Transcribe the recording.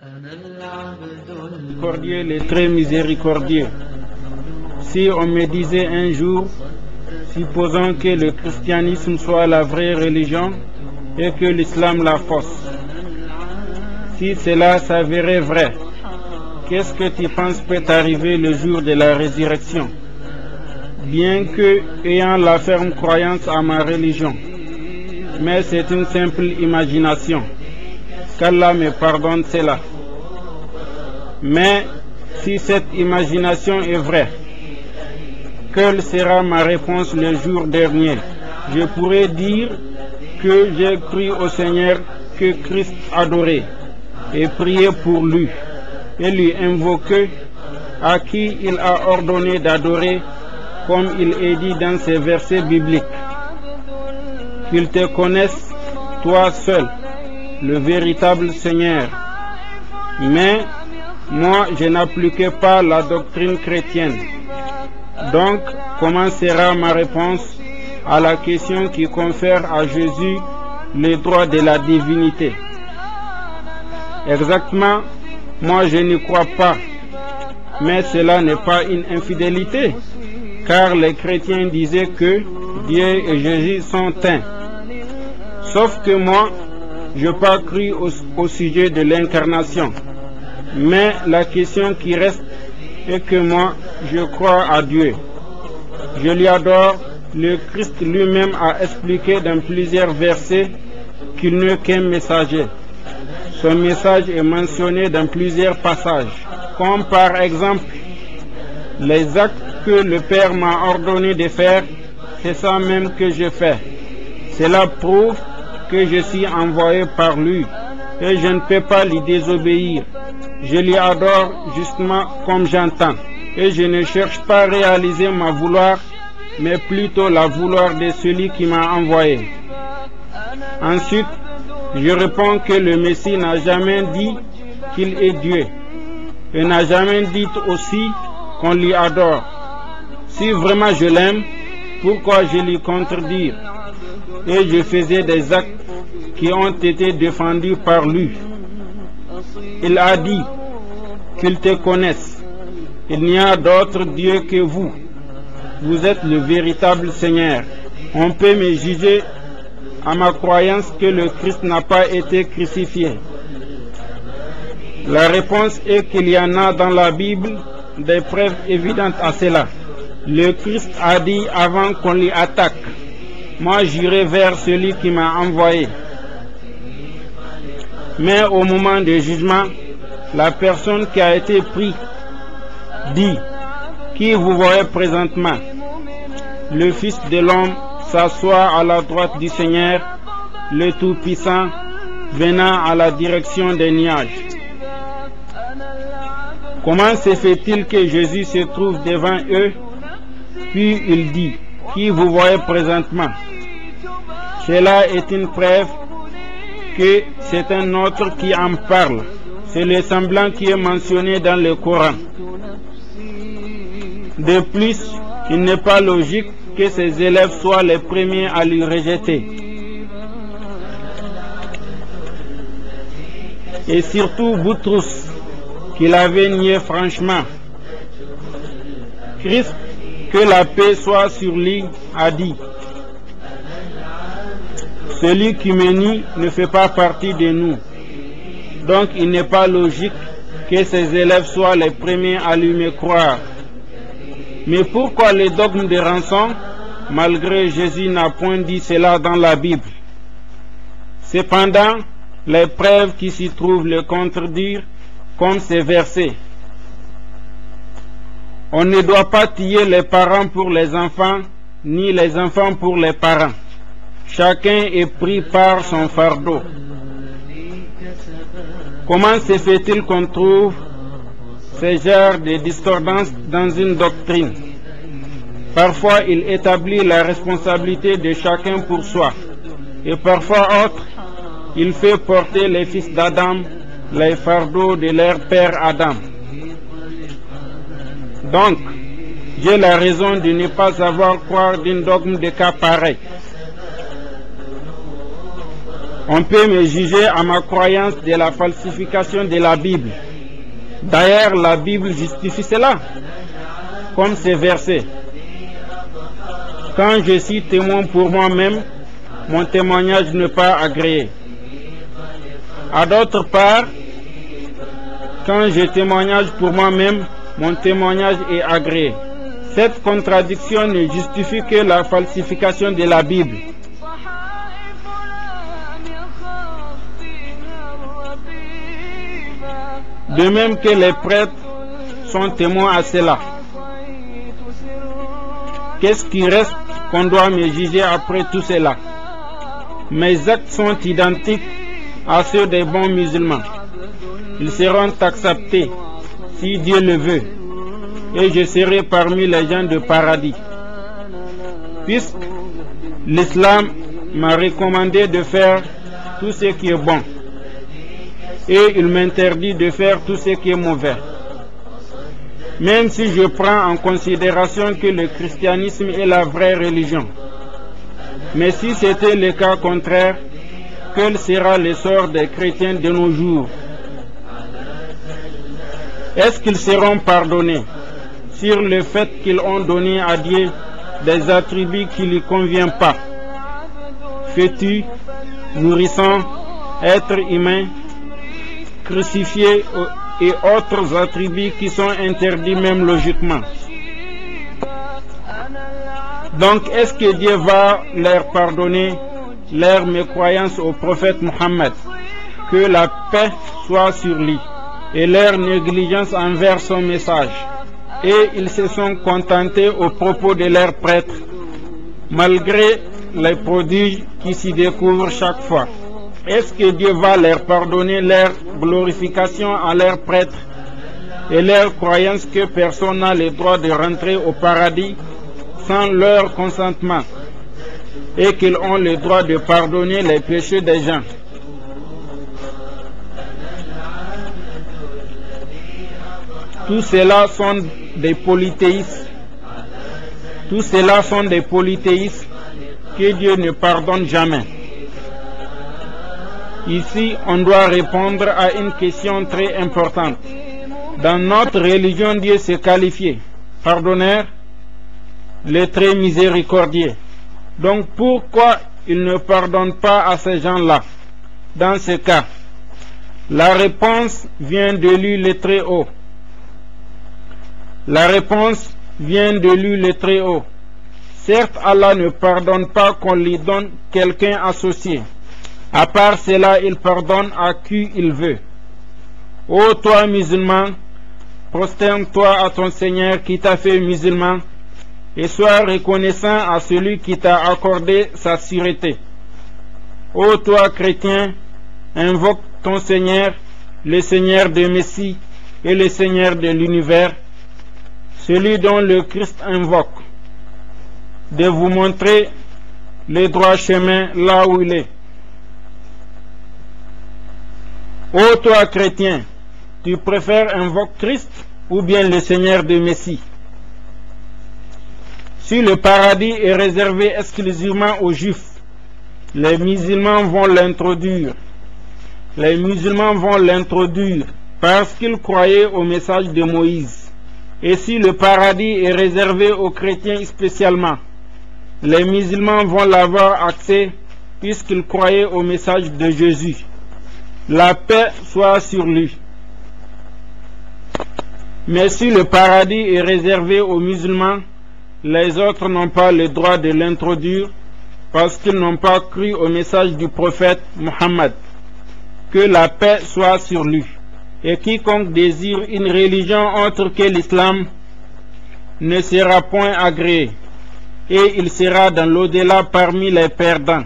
Miséricordieux, le très miséricordieux. Si on me disait un jour, supposons que le christianisme soit la vraie religion et que l'islam la fausse, si cela s'avérait vrai, qu'est-ce que tu penses peut arriver le jour de la résurrection? Bien que ayant la ferme croyance à ma religion, mais c'est une simple imagination, qu'Allah me pardonne cela. Mais si cette imagination est vraie, quelle sera ma réponse le jour dernier? Je pourrais dire que j'ai cru au Seigneur que Christ adorait et prié pour lui et lui invoqué, à qui il a ordonné d'adorer, comme il est dit dans ces versets bibliques. Qu'ils te connaissent, toi seul, le véritable Seigneur. Mais moi, je n'appliquais pas la doctrine chrétienne. Donc, comment sera ma réponse à la question qui confère à Jésus le droit de la divinité? Exactement, moi je n'y crois pas. Mais cela n'est pas une infidélité, car les chrétiens disaient que Dieu et Jésus sont un. Sauf que moi, je n'ai pas cru au sujet de l'incarnation. Mais la question qui reste est que moi, je crois à Dieu. Je lui adore. Le Christ lui-même a expliqué dans plusieurs versets qu'il n'est qu'un messager. Son message est mentionné dans plusieurs passages, comme par exemple, les actes que le Père m'a ordonné de faire, c'est ça même que je fais. Cela prouve que je suis envoyé par lui et je ne peux pas lui désobéir. Je lui adore justement comme j'entends et je ne cherche pas à réaliser ma vouloir, mais plutôt la vouloir de celui qui m'a envoyé. Ensuite, je réponds que le Messie n'a jamais dit qu'il est Dieu et n'a jamais dit aussi qu'on lui adore. Si vraiment je l'aime, pourquoi je lui contredire? Et je faisais des actes qui ont été défendus par lui. Il a dit qu'ils te connaissent. Il n'y a d'autre Dieu que vous. Vous êtes le véritable Seigneur. On peut me juger à ma croyance que le Christ n'a pas été crucifié. La réponse est qu'il y en a dans la Bible des preuves évidentes à cela. Le Christ a dit avant qu'on l'y attaque, moi j'irai vers celui qui m'a envoyé. Mais au moment du jugement, la personne qui a été prise dit, qui vous voyez présentement? Le Fils de l'homme s'assoit à la droite du Seigneur, le Tout-Puissant, venant à la direction des nuages. Comment se fait-il que Jésus se trouve devant eux? Puis il dit, qui vous voyez présentement? Cela est une preuve que c'est un autre qui en parle. C'est le semblant qui est mentionné dans le Coran. De plus, il n'est pas logique que ses élèves soient les premiers à lui rejeter. Et surtout Boutrous, qui l'avait nié franchement. Christ, que la paix soit sur lui, a dit, celui qui me nie ne fait pas partie de nous. Donc il n'est pas logique que ses élèves soient les premiers à lui me croire. Mais pourquoi les dogmes de rançon, malgré Jésus n'a point dit cela dans la Bible? Cependant, les preuves qui s'y trouvent le contredisent, comme ces versets. On ne doit pas tuer les parents pour les enfants, ni les enfants pour les parents. Chacun est pris par son fardeau. Comment se fait-il qu'on trouve ce genre de discordance dans une doctrine? Parfois, il établit la responsabilité de chacun pour soi. Et parfois autre, il fait porter les fils d'Adam les fardeaux de leur père Adam. Donc, j'ai la raison de ne pas savoir croire d'un dogme de cas pareil. On peut me juger à ma croyance de la falsification de la Bible. D'ailleurs, la Bible justifie cela, comme ces versets. Quand je suis témoin pour moi-même, mon témoignage n'est pas agréé. À d'autre part, quand je témoignage pour moi-même, mon témoignage est agréé. Cette contradiction ne justifie que la falsification de la Bible. De même que les prêtres sont témoins à cela. Qu'est-ce qui reste qu'on doit me juger après tout cela? Mes actes sont identiques à ceux des bons musulmans. Ils seront acceptés si Dieu le veut, et je serai parmi les gens de paradis. Puisque l'islam m'a recommandé de faire tout ce qui est bon, et il m'interdit de faire tout ce qui est mauvais. Même si je prends en considération que le christianisme est la vraie religion. Mais si c'était le cas contraire, quel sera le sort des chrétiens de nos jours? Est-ce qu'ils seront pardonnés sur le fait qu'ils ont donné à Dieu des attributs qui ne lui conviennent pas? Fœtus, nourrissons, êtres humains, crucifiés et autres attributs qui sont interdits même logiquement. Donc, est-ce que Dieu va leur pardonner leur mécroyance au prophète Mohammed? Que la paix soit sur lui, et leur négligence envers son message. Et ils se sont contentés au propos de leurs prêtres, malgré les prodiges qui s'y découvrent chaque fois. Est-ce que Dieu va leur pardonner leur glorification à leurs prêtres et leur croyance que personne n'a le droit de rentrer au paradis sans leur consentement, et qu'ils ont le droit de pardonner les péchés des gens? Tout cela sont des polythéistes. Tout cela sont des polythéistes que Dieu ne pardonne jamais. Ici, on doit répondre à une question très importante. Dans notre religion, Dieu s'est qualifié pardonneur, le très miséricordieux. Donc pourquoi il ne pardonne pas à ces gens-là? Dans ce cas, la réponse vient de lui le très haut. La réponse vient de lui le très haut. Certes, Allah ne pardonne pas qu'on lui donne quelqu'un associé. À part cela, il pardonne à qui il veut. Ô toi musulman, prosterne-toi à ton Seigneur qui t'a fait musulman, et sois reconnaissant à celui qui t'a accordé sa sûreté. Ô toi chrétien, invoque ton Seigneur, le Seigneur des Messies et le Seigneur de l'univers, celui dont le Christ invoque, de vous montrer le droit chemin là où il est. Ô toi chrétien, tu préfères invoquer Christ ou bien le Seigneur des Messies? Si le paradis est réservé exclusivement aux Juifs, les musulmans vont l'introduire. Les musulmans vont l'introduire parce qu'ils croyaient au message de Moïse. Et si le paradis est réservé aux chrétiens spécialement, les musulmans vont l'avoir accès puisqu'ils croyaient au message de Jésus. La paix soit sur lui. Mais si le paradis est réservé aux musulmans, les autres n'ont pas le droit de l'introduire parce qu'ils n'ont pas cru au message du prophète Mohammed. Que la paix soit sur lui. Et quiconque désire une religion autre que l'islam ne sera point agréé, et il sera dans l'au-delà parmi les perdants.